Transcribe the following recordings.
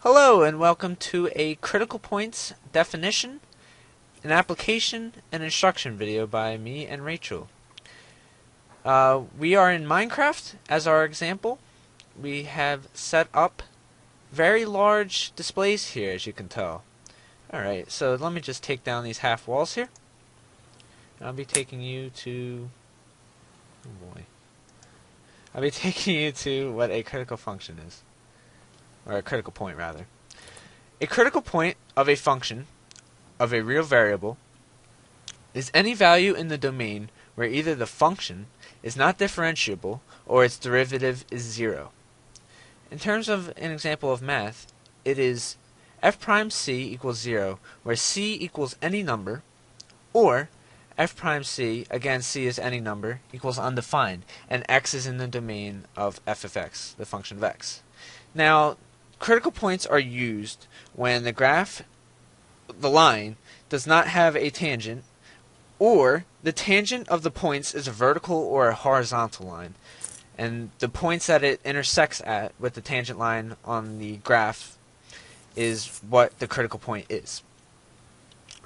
Hello and welcome to a critical points definition, an application, and instruction video by me and Rachel. We are in Minecraft as our example. We have set up very large displays here, as you can tell. Alright, so let me just take down these half walls here. I'll be taking you to... oh boy. I'll be taking you to what a critical function is. Or a critical point, rather. A critical point of a function of a real variable is any value in the domain where either the function is not differentiable or its derivative is 0. In terms of an example of math, it is f prime c equals 0, where c equals any number, or f prime c, again c is any number, equals undefined, and x is in the domain of f of x, the function of x. Now, critical points are used when the graph, the line, does not have a tangent, or the tangent of the points is a vertical or a horizontal line, and the points that it intersects at with the tangent line on the graph is what the critical point is.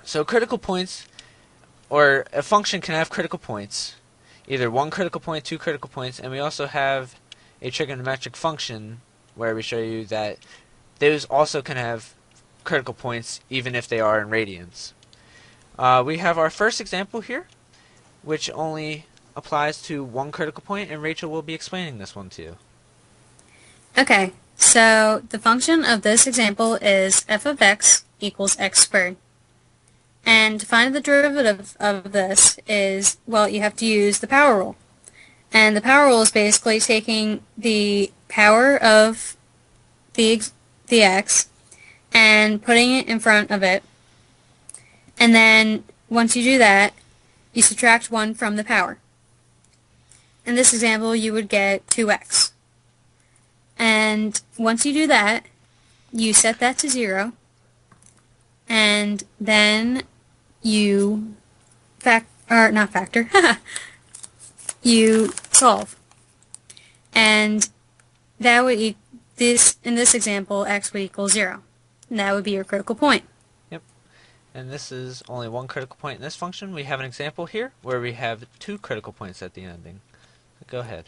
So critical points, or a function can have critical points, either one critical point, two critical points, and we also have a trigonometric function where we show you that those also can have critical points even if they are in radians. We have our first example here, which only applies to one critical point, and Rachel will be explaining this one to you. Okay, so the function of this example is f of x equals x squared. And to find the derivative of this is, well, you have to use the power rule. And the power rule is basically taking the power of the x and putting it in front of it. And then once you do that, you subtract 1 from the power. In this example, you would get 2x. And once you do that, you set that to 0. And then you you solve. And that would in this example, x would equal 0. And that would be your critical point. Yep. And this is only one critical point in this function. We have an example here where we have two critical points at the ending. So go ahead.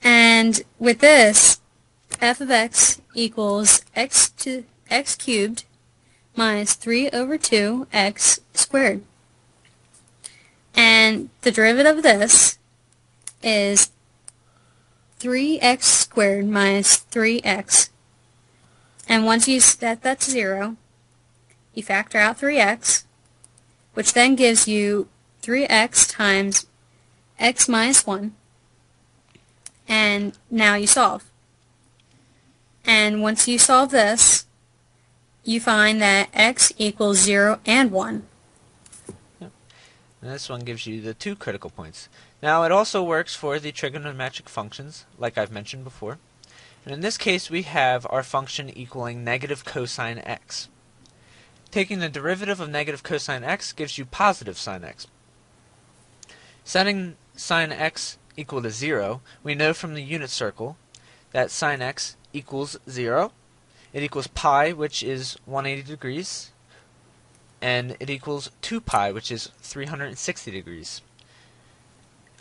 And with this, f of x equals x cubed minus 3 over 2 x squared. And the derivative of this is 3x squared minus 3x. And once you set that to 0, you factor out 3x, which then gives you 3x times x minus 1. And now you solve. And once you solve this, you find that x equals 0 and 1. Yep. And this one gives you the two critical points. Now it also works for the trigonometric functions, like I've mentioned before. And in this case we have our function equaling negative cosine x. Taking the derivative of negative cosine x gives you positive sine x. Setting sine x equal to 0, we know from the unit circle that sine x equals 0. It equals pi, which is 180 degrees, and it equals 2 pi, which is 360 degrees.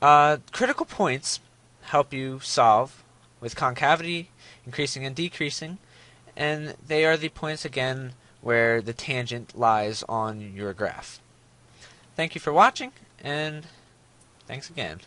Critical points help you solve with concavity, increasing and decreasing, and they are the points, again, where the tangent lies on your graph. Thank you for watching, and thanks again.